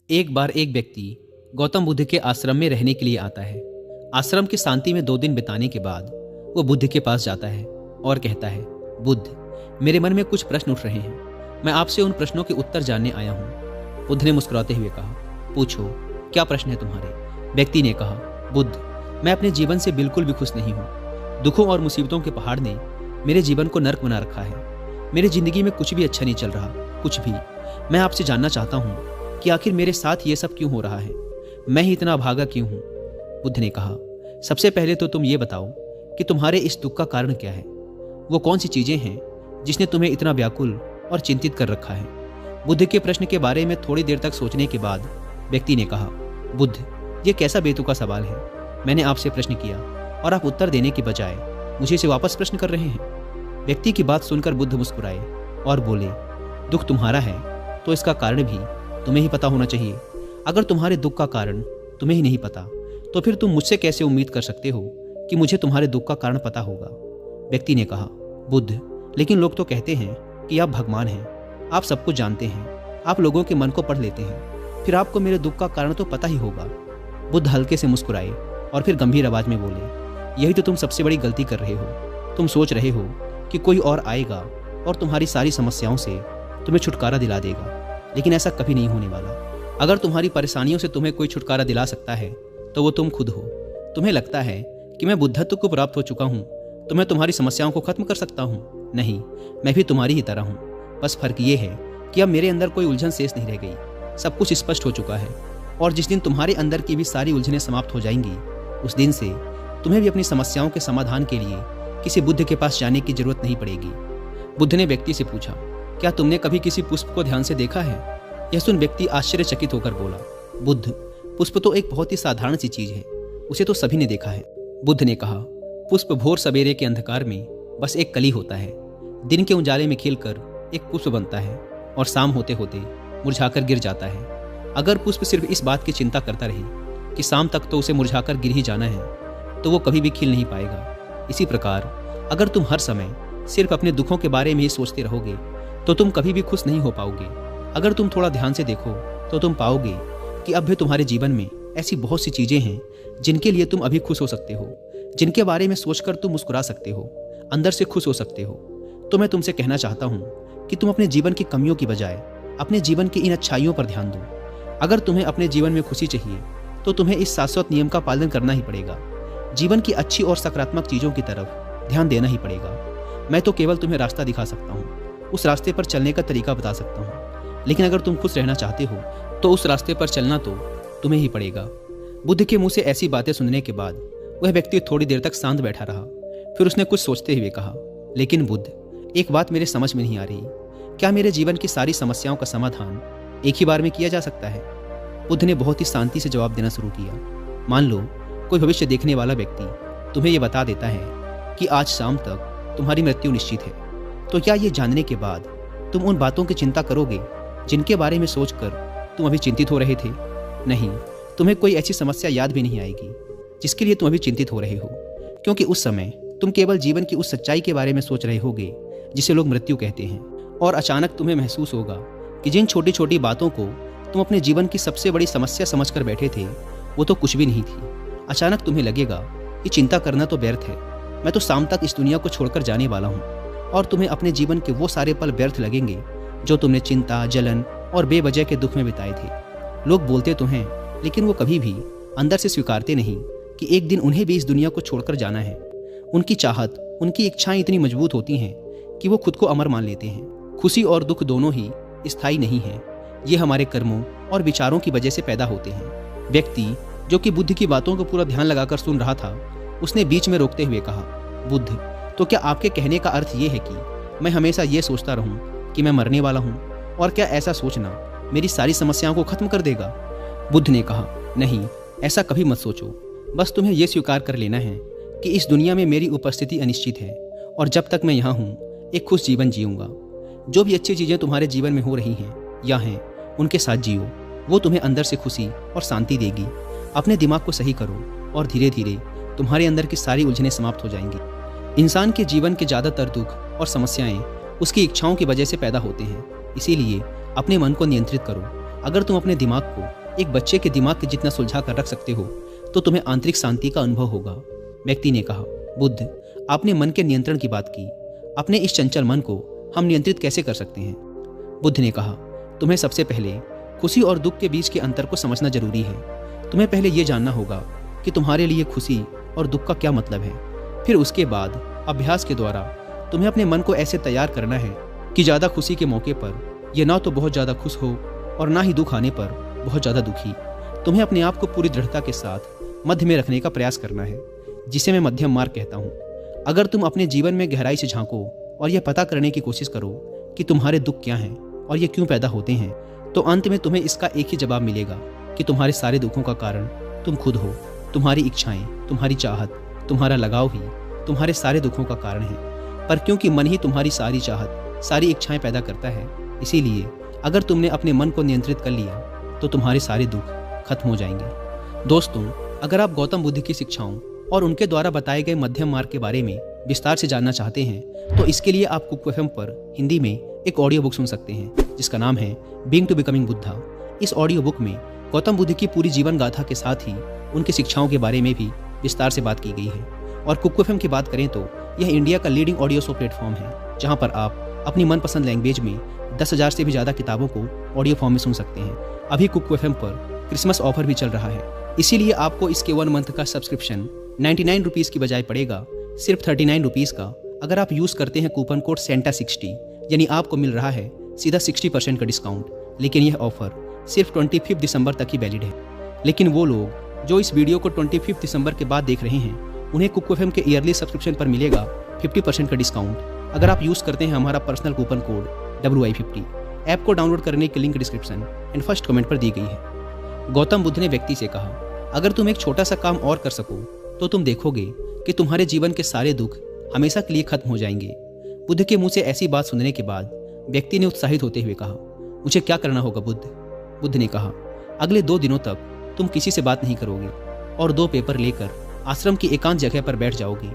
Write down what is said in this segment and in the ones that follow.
एक बार एक व्यक्ति गौतम बुद्ध के आश्रम में रहने के लिए आता है। आश्रम की शांति में 2 दिन बिताने के बाद वो बुद्ध के पास जाता है और कहता है, बुद्ध, मेरे मन में कुछ प्रश्न उठ रहे हैं। मैं आपसे उन प्रश्नों के उत्तर जानने आया हूँ। बुद्ध ने मुस्कुराते हुए कहा, पूछो, क्या प्रश्न है तुम्हारे? व्यक्ति ने कहा, बुद्ध, मैं अपने जीवन से बिल्कुल भी खुश नहीं हूँ। दुखों और मुसीबतों के पहाड़ ने मेरे जीवन को नर्क बना रखा है। मेरी जिंदगी में कुछ भी अच्छा नहीं चल रहा, कुछ भी। मैं आपसे जानना चाहता हूँ कि आखिर मेरे साथ ये सब क्यों हो रहा है? मैं ही इतना भागा क्यों हूँ? बुद्ध ने कहा, सबसे पहले तो तुम ये बताओ कि तुम्हारे इस दुख का कारण क्या है। वो कौन सी चीजें हैं जिसने तुम्हें इतना व्याकुल और चिंतित कर रखा है? बुद्ध के प्रश्न के बारे में थोड़ी देर तक सोचने के बाद व्यक्ति ने कहा, बुद्ध, ये कैसा बेतुका सवाल है। मैंने आपसे प्रश्न किया और आप उत्तर देने के बजाय मुझे इसे वापस प्रश्न कर रहे हैं। व्यक्ति की बात सुनकर बुद्ध मुस्कुराए और बोले, दुख तुम्हारा है तो इसका कारण भी तुम्हें ही पता होना चाहिए। अगर तुम्हारे दुख का कारण तुम्हें ही नहीं पता तो फिर तुम मुझसे कैसे उम्मीद कर सकते हो कि मुझे तुम्हारे दुख का कारण पता होगा? व्यक्ति ने कहा, बुद्ध, लेकिन लोग तो कहते हैं कि आप भगवान हैं, आप सब कुछ जानते हैं, आप लोगों के मन को पढ़ लेते हैं, फिर आपको मेरे दुख का कारण तो पता ही होगा। बुद्ध हल्के से मुस्कुराए और फिर गंभीर आवाज में बोले, यही तो तुम सबसे बड़ी गलती कर रहे हो। तुम सोच रहे हो कि कोई और आएगा और तुम्हारी सारी समस्याओं से तुम्हें छुटकारा दिला देगा, लेकिन ऐसा कभी नहीं होने वाला। अगर तुम्हारी परेशानियों से तुम्हें कोई छुटकारा दिला सकता है तो वो तुम खुद हो। तुम्हें लगता है कि मैं बुद्धत्व को प्राप्त हो चुका हूँ तो मैं तुम्हारी समस्याओं को खत्म कर सकता हूँ। नहीं, मैं भी तुम्हारी ही तरह हूँ। बस फर्क ये है कि अब मेरे अंदर कोई उलझन शेष नहीं रह गई। सब कुछ स्पष्ट हो चुका है और जिस दिन तुम्हारे अंदर की भी सारी उलझनें समाप्त हो जाएंगी, उस दिन से तुम्हें भी अपनी समस्याओं के समाधान के लिए किसी बुद्ध के पास जाने की जरूरत नहीं पड़ेगी। बुद्ध ने व्यक्ति से पूछा, क्या तुमने कभी किसी पुष्प को ध्यान से देखा है? यह सुन व्यक्ति आश्चर्यचकित होकर बोला, बुद्ध, पुष्प तो एक बहुत ही साधारण सी चीज है, उसे तो सभी ने देखा है। बुद्ध ने कहा, पुष्प भोर सवेरे के अंधकार में बस एक कली होता है। दिन के उजाले में खिलकर एक पुष्प बनता है और शाम होते होते मुरझाकर गिर जाता है। अगर पुष्प सिर्फ इस बात की चिंता करता रहे कि शाम तक तो उसे मुरझाकर गिर ही जाना है, तो वो कभी भी खिल नहीं पाएगा। इसी प्रकार अगर तुम हर समय सिर्फ अपने दुखों के बारे में ही सोचते रहोगे तो तुम कभी भी खुश नहीं हो पाओगे। अगर तुम थोड़ा ध्यान से देखो तो तुम पाओगे कि अब भी तुम्हारे जीवन में ऐसी बहुत सी चीजें हैं जिनके लिए तुम अभी खुश हो सकते हो, जिनके बारे में सोचकर तुम मुस्कुरा सकते हो, अंदर से खुश हो सकते हो। तो मैं तुमसे कहना चाहता हूँ कि तुम अपने जीवन की कमियों की बजाय अपने जीवन की इन अच्छाइयों पर ध्यान दो। अगर तुम्हें अपने जीवन में खुशी चाहिए तो तुम्हें इस शाश्वत नियम का पालन करना ही पड़ेगा। जीवन की अच्छी और सकारात्मक चीजों की तरफ ध्यान देना ही पड़ेगा। मैं तो केवल तुम्हें रास्ता दिखा सकता हूँ, उस रास्ते पर चलने का तरीका बता सकता हूँ, लेकिन अगर तुम खुश रहना चाहते हो तो उस रास्ते पर चलना तो तुम्हें ही पड़ेगा। बुद्ध के मुंह से ऐसी बातें सुनने के बाद वह व्यक्ति थोड़ी देर तक शांत बैठा रहा। फिर उसने कुछ सोचते हुए कहा, लेकिन बुद्ध, एक बात मेरे समझ में नहीं आ रही। क्या मेरे जीवन की सारी समस्याओं का समाधान एक ही बार में किया जा सकता है? बुद्ध ने बहुत ही शांति से जवाब देना शुरू किया। मान लो कोई भविष्य देखने वाला व्यक्ति तुम्हें यह बता देता है कि आज शाम तक तुम्हारी मृत्यु निश्चित है, तो क्या ये जानने के बाद तुम उन बातों की चिंता करोगे जिनके बारे में सोचकर तुम अभी चिंतित हो रहे थे? नहीं, तुम्हें कोई ऐसी समस्या याद भी नहीं आएगी जिसके लिए तुम अभी चिंतित हो रहे हो, क्योंकि उस समय तुम केवल जीवन की उस सच्चाई के बारे में सोच रहे होगे जिसे लोग मृत्यु कहते हैं। और अचानक तुम्हें महसूस होगा कि जिन छोटी छोटी बातों को तुम अपने जीवन की सबसे बड़ी समस्या समझकर बैठे थे वो तो कुछ भी नहीं थी। अचानक तुम्हें लगेगा कि चिंता करना तो व्यर्थ है, मैं तो शाम तक इस दुनिया को छोड़कर जाने वाला हूँ। और तुम्हें अपने जीवन के वो सारे पल व्यर्थ लगेंगे जो तुमने चिंता, जलन और बेवजह के दुख में बिताए थे। लोग बोलते तो हैं, लेकिन वो कभी भी अंदर से स्वीकारते नहीं कि एक दिन उन्हें भी इस दुनिया को छोड़कर जाना है। उनकी चाहत, उनकी इच्छाएं इतनी मजबूत होती हैं कि वो खुद को अमर मान लेते हैं। खुशी और दुख दोनों ही स्थायी नहीं हैं, ये हमारे कर्मों और विचारों की वजह से पैदा होते हैं। व्यक्ति जो कि बुद्ध की बातों को पूरा ध्यान लगाकर सुन रहा था, उसने बीच में रोकते हुए कहा, बुद्ध, तो क्या आपके कहने का अर्थ ये है कि मैं हमेशा ये सोचता रहूं कि मैं मरने वाला हूं, और क्या ऐसा सोचना मेरी सारी समस्याओं को खत्म कर देगा? बुद्ध ने कहा, नहीं, ऐसा कभी मत सोचो। बस तुम्हें यह स्वीकार कर लेना है कि इस दुनिया में मेरी उपस्थिति अनिश्चित है और जब तक मैं यहाँ हूँ एक खुश जीवन जीऊँगा। जो भी अच्छी चीज़ें तुम्हारे जीवन में हो रही हैं या हैं, उनके साथ जियो, वो तुम्हें अंदर से खुशी और शांति देगी। अपने दिमाग को सही करो और धीरे धीरे तुम्हारे अंदर की सारी उलझनें समाप्त हो जाएंगी। इंसान के जीवन के ज़्यादातर दुख और समस्याएं उसकी इच्छाओं की वजह से पैदा होते हैं। इसीलिए अपने मन को नियंत्रित करो। अगर तुम अपने दिमाग को एक बच्चे के दिमाग के जितना सुलझा कर रख सकते हो तो तुम्हें आंतरिक शांति का अनुभव होगा। व्यक्ति ने कहा, बुद्ध, आपने मन के नियंत्रण की बात की। अपने इस चंचल मन को हम नियंत्रित कैसे कर सकते हैं? बुद्ध ने कहा, तुम्हें सबसे पहले खुशी और दुख के बीच के अंतर को समझना जरूरी है। तुम्हें पहले ये जानना होगा कि तुम्हारे लिए खुशी और दुख का क्या मतलब है। फिर उसके बाद अभ्यास के द्वारा तुम्हें अपने मन को ऐसे तैयार करना है कि ज़्यादा खुशी के मौके पर यह ना तो बहुत ज़्यादा खुश हो और ना ही दुख आने पर बहुत ज़्यादा दुखी। तुम्हें अपने आप को पूरी दृढ़ता के साथ मध्य में रखने का प्रयास करना है, जिसे मैं मध्यम मार्ग कहता हूँ। अगर तुम अपने जीवन में गहराई से झांको और यह पता करने की कोशिश करो कि तुम्हारे दुख क्या हैं और ये क्यों पैदा होते हैं, तो अंत में तुम्हें इसका एक ही जवाब मिलेगा कि तुम्हारे सारे दुखों का कारण तुम खुद हो। तुम्हारी इच्छाएं, तुम्हारी चाहत, तुम्हारा लगाव ही तुम्हारे सारे दुखों का कारण है। पर क्योंकि मन ही तुम्हारी सारी चाहत, सारी इच्छाएं पैदा करता है, इसीलिए अगर तुमने अपने मन को नियंत्रित कर लिया तो तुम्हारे सारे दुख खत्म हो जाएंगे। दोस्तों, अगर आप गौतम बुद्ध की शिक्षाओं और उनके द्वारा बताए गए मध्यम मार्ग के बारे में विस्तार से जानना चाहते हैं तो इसके लिए आप कुक एफएम पर हिंदी में एक ऑडियो बुक सुन सकते हैं जिसका नाम है बीइंग टू बिकमिंग बुद्धा। इस ऑडियो बुक में गौतम बुद्ध की पूरी जीवन गाथा के साथ ही उनकी शिक्षाओं के बारे में भी विस्तार से बात की गई है। और कुक एफएम की बात करें तो यह इंडिया का लीडिंग ऑडियो शो प्लेटफॉर्म है, जहां पर आप अपनी मनपसंद लैंग्वेज में 10,000 से भी ज़्यादा किताबों को ऑडियो फॉर्म में सुन सकते हैं। अभी कुक एफएम पर क्रिसमस ऑफर भी चल रहा है, इसीलिए आपको इसके 1 मंथ का सब्सक्रिप्शन 99 रुपीज़ की बजाय पड़ेगा सिर्फ 39 रुपीज़ का। अगर आप यूज़ करते हैं कूपन कोड सेंटा60, यानी आपको मिल रहा है सीधा 60% का डिस्काउंट। लेकिन यह ऑफर सिर्फ 25 दिसंबर तक ही वैलिड है। लेकिन वो लोग जो इस वीडियो को 25 दिसंबर के बाद देख रहे हैं उन्हें कुक एफएम के ईयरली सब्सक्रिप्शन पर मिलेगा 50% का डिस्काउंट अगर आप यूज़ करते हैं हमारा personal coupon code WI50। App को डाउनलोड करने की link description and first comment पर दी गई है। गौतम बुद्ध ने व्यक्ति से कहा, अगर तुम एक छोटा सा काम और कर सको तो तुम देखोगे कि तुम्हारे जीवन के सारे दुख हमेशा के लिए खत्म हो जाएंगे। बुद्ध के मुंह से ऐसी बात सुनने के बाद व्यक्ति ने उत्साहित होते हुए कहा, मुझे क्या करना होगा बुद्ध? बुद्ध ने कहा, अगले 2 दिनों तक तुम किसी से बात नहीं करोगे और 2 पेपर लेकर आश्रम की एकांत जगह पर बैठ जाओगे।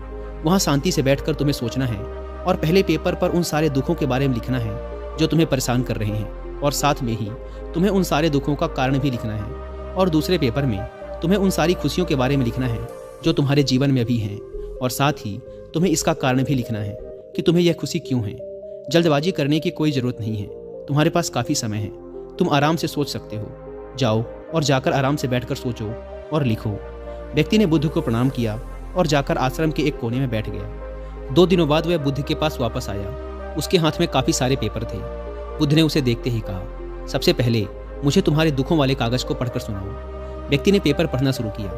वहाँ शांति से बैठकर तुम्हें सोचना है और पहले पेपर पर उन सारे दुखों के बारे में लिखना है जो तुम्हें परेशान कर रहे हैं, और साथ में ही तुम्हें उन सारे दुखों का कारण भी लिखना है। और दूसरे पेपर में तुम्हें उन सारी खुशियों के बारे में लिखना है जो तुम्हारे जीवन में अभी हैं, और साथ ही तुम्हें इसका कारण भी लिखना है कि तुम्हें यह खुशी क्यों है। जल्दबाजी करने की कोई ज़रूरत नहीं है, तुम्हारे पास काफ़ी समय है, तुम आराम से सोच सकते हो। जाओ और जाकर आराम से बैठकर सोचो और लिखो। व्यक्ति ने बुद्ध को प्रणाम किया और जाकर आश्रम के एक कोने में बैठ गया। 2 दिनों बाद वह बुद्ध के पास वापस आया। उसके हाथ में काफ़ी सारे पेपर थे। बुद्ध ने उसे देखते ही कहा, सबसे पहले मुझे तुम्हारे दुखों वाले कागज़ को पढ़कर सुनाओ। व्यक्ति ने पेपर पढ़ना शुरू किया।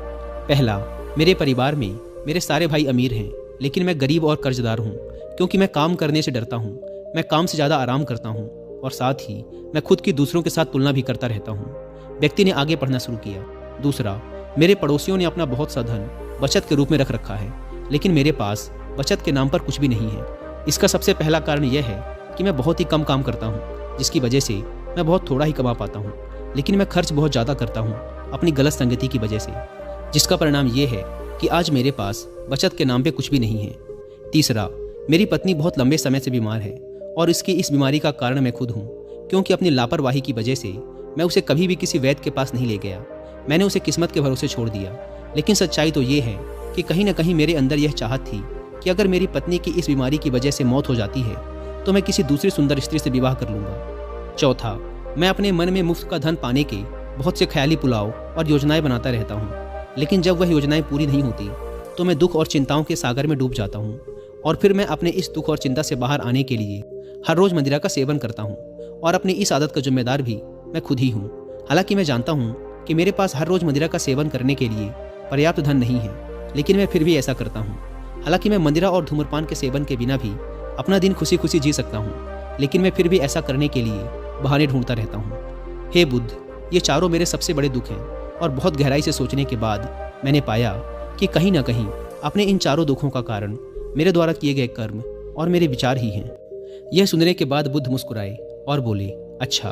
पहला, मेरे परिवार में मेरे सारे भाई अमीर हैं, लेकिन मैं गरीब और कर्जदार हूँ, क्योंकि मैं काम करने से डरता हूँ। मैं काम से ज़्यादा आराम करता हूँ और साथ ही मैं खुद की दूसरों के साथ तुलना भी करता रहता हूँ। व्यक्ति ने आगे पढ़ना शुरू किया। दूसरा, मेरे पड़ोसियों ने अपना बहुत सा धन बचत के रूप में रख रखा है, लेकिन मेरे पास बचत के नाम पर कुछ भी नहीं है। इसका सबसे पहला कारण यह है कि मैं बहुत ही कम काम करता हूँ, जिसकी वजह से मैं बहुत थोड़ा ही कमा पाता हूँ, लेकिन मैं खर्च बहुत ज़्यादा करता हूँ अपनी गलत संगति की वजह से, जिसका परिणाम ये है कि आज मेरे पास बचत के नाम पे कुछ भी नहीं है। तीसरा, मेरी पत्नी बहुत लंबे समय से बीमार है और इसकी इस बीमारी का कारण मैं खुद हूँ, क्योंकि अपनी लापरवाही की वजह से मैं उसे कभी भी किसी वैद्य के पास नहीं ले गया। मैंने उसे किस्मत के भरोसे छोड़ दिया। लेकिन सच्चाई तो ये है कि कहीं ना कहीं मेरे अंदर यह चाहत थी कि अगर मेरी पत्नी की इस बीमारी की वजह से मौत हो जाती है तो मैं किसी दूसरी सुंदर स्त्री से विवाह कर लूँगा। चौथा, मैं अपने मन में मुफ्त का धन पाने के बहुत से ख्याली पुलाव और योजनाएं बनाता रहता हूँ, लेकिन जब वह योजनाएं पूरी नहीं होती तो मैं दुख और चिंताओं के सागर में डूब जाता हूँ, और फिर मैं अपने इस दुख और चिंता से बाहर आने के लिए हर रोज़ मदिरा का सेवन करता हूँ, और अपनी इस आदत का जिम्मेदार भी मैं खुद ही हूँ। हालांकि मैं जानता हूँ कि मेरे पास हर रोज़ मदिरा का सेवन करने के लिए पर्याप्त धन नहीं है, लेकिन मैं फिर भी ऐसा करता हूँ। हालांकि मैं मदिरा और धूम्रपान के सेवन के बिना भी अपना दिन खुशी खुशी जी सकता हूँ, लेकिन मैं फिर भी ऐसा करने के लिए बहाने ढूंढता रहता हूँ। हे बुद्ध, ये चारों मेरे सबसे बड़े दुख हैं, और बहुत गहराई से सोचने के बाद मैंने पाया कि कहीं ना कहीं अपने इन चारों दुखों का कारण मेरे द्वारा किए गए कर्म और मेरे विचार ही हैं। यह सुनने के बाद बुद्ध मुस्कुराए और बोले, अच्छा,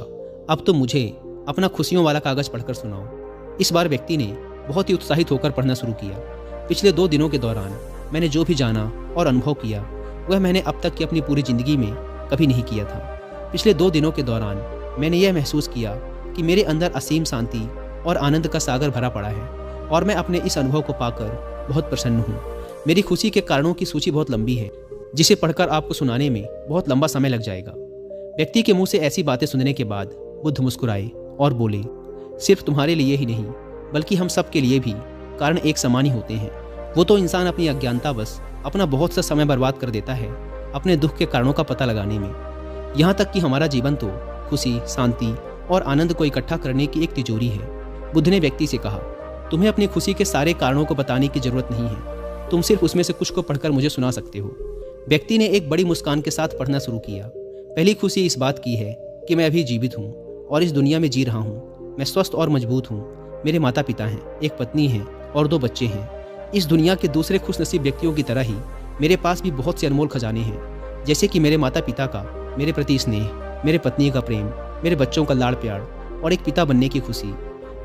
अब तो मुझे अपना खुशियों वाला कागज़ पढ़कर सुनाओ। इस बार व्यक्ति ने बहुत ही उत्साहित होकर पढ़ना शुरू किया। पिछले 2 दिनों के दौरान मैंने जो भी जाना और अनुभव किया वह मैंने अब तक की अपनी पूरी ज़िंदगी में कभी नहीं किया था। पिछले 2 दिनों के दौरान मैंने यह महसूस किया कि मेरे अंदर असीम शांति और आनंद का सागर भरा पड़ा है और मैं अपने इस अनुभव को पाकर बहुत प्रसन्न हूँ। मेरी खुशी के कारणों की सूची बहुत लंबी है, जिसे पढ़कर आपको सुनाने में बहुत लंबा समय लग जाएगा। व्यक्ति के मुंह से ऐसी बातें सुनने के बाद बुद्ध मुस्कुराए और बोले, सिर्फ तुम्हारे लिए ही नहीं बल्कि हम सब के लिए भी कारण एक समान ही होते हैं। वो तो इंसान अपनी अज्ञानतावश अपना बहुत सा समय बर्बाद कर देता है अपने दुख के कारणों का पता लगाने में। यहाँ तक कि हमारा जीवन तो खुशी, शांति और आनंद को इकट्ठा करने की एक तिजोरी है। बुद्ध ने व्यक्ति से कहा, तुम्हें अपनी खुशी के सारे कारणों को बताने की जरूरत नहीं है, तुम सिर्फ उसमें से कुछ को पढ़कर मुझे सुना सकते हो। व्यक्ति ने एक बड़ी मुस्कान के साथ पढ़ना शुरू किया। पहली खुशी इस बात की है कि मैं अभी जीवित हूँ और इस दुनिया में जी रहा हूँ। मैं स्वस्थ और मजबूत हूँ। मेरे माता पिता हैं, एक पत्नी है और 2 बच्चे हैं। इस दुनिया के दूसरे खुशनसीब व्यक्तियों की तरह ही मेरे पास भी बहुत से अनमोल खजाने हैं, जैसे कि मेरे माता पिता का मेरे प्रति स्नेह, मेरे पत्नी का प्रेम, मेरे बच्चों का लाड़ प्यार और एक पिता बनने की खुशी।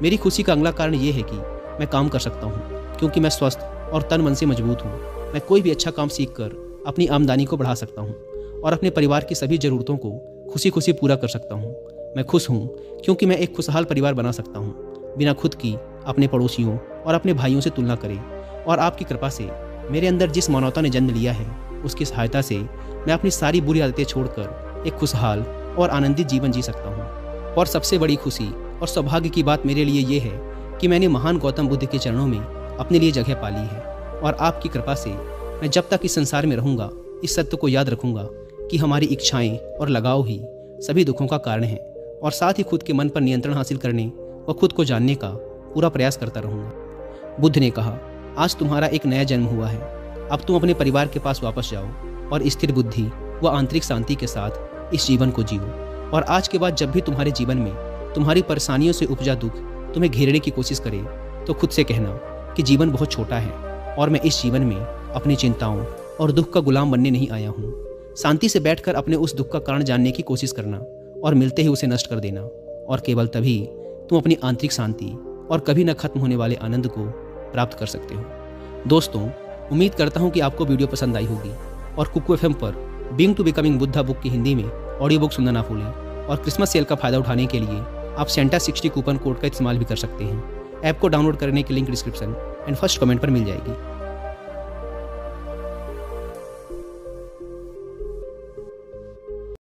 मेरी खुशी का अगला कारण ये है कि मैं काम कर सकता हूँ, क्योंकि मैं स्वस्थ और तन मन से मजबूत हूँ। मैं कोई भी अच्छा काम सीख कर अपनी आमदनी को बढ़ा सकता हूँ और अपने परिवार की सभी ज़रूरतों को खुशी खुशी पूरा कर सकता हूँ। मैं खुश हूँ क्योंकि मैं एक खुशहाल परिवार बना सकता हूँ, बिना खुद की अपने पड़ोसियों और अपने भाइयों से तुलना करे। और आपकी कृपा से मेरे अंदर जिस मानवता ने जन्म लिया है, उसकी सहायता से मैं अपनी सारी बुरी आदतें छोड़कर एक खुशहाल और आनंदित जीवन जी सकता हूँ। और सबसे बड़ी खुशी और सौभाग्य की बात मेरे लिए ये है कि मैंने महान गौतम बुद्ध के चरणों में अपने लिए जगह पा ली है। और आपकी कृपा से मैं जब तक इस संसार में रहूँगा, इस सत्य को याद रखूँगा कि हमारी इच्छाएं और लगाव ही सभी दुखों का कारण है, और साथ ही खुद के मन पर नियंत्रण हासिल करने व खुद को जानने का पूरा प्रयास करता रहूँगा। बुद्ध ने कहा, आज तुम्हारा एक नया जन्म हुआ है। अब तुम अपने परिवार के पास वापस जाओ और स्थिर बुद्धि व आंतरिक शांति के साथ इस जीवन को जियो। और आज के बाद जब भी तुम्हारे जीवन में तुम्हारी परेशानियों से उपजा दुख तुम्हें घेरने की कोशिश करे, तो खुद से कहना कि जीवन बहुत छोटा है और मैं इस जीवन में अपनी चिंताओं और दुख का गुलाम बनने नहीं आया हूँ। शांति से बैठकर अपने उस दुख का कारण जानने की कोशिश करना और मिलते ही उसे नष्ट कर देना, और केवल तभी तुम अपनी आंतरिक शांति और कभी न खत्म होने वाले आनंद को प्राप्त कर सकते हो। दोस्तों, उम्मीद करता हूँ कि आपको वीडियो पसंद आई होगी और कुकू एफएम पर being to becoming Buddha book की हिंदी में ऑडियो बुक सुनना ना भूलें। और क्रिसमस सेल का फायदा उठाने के लिए आप सेंटा 60 कूपन कोड का इस्तेमाल भी कर सकते हैं। ऐप को डाउनलोड करने की link description and first comment पर मिल जाएगी।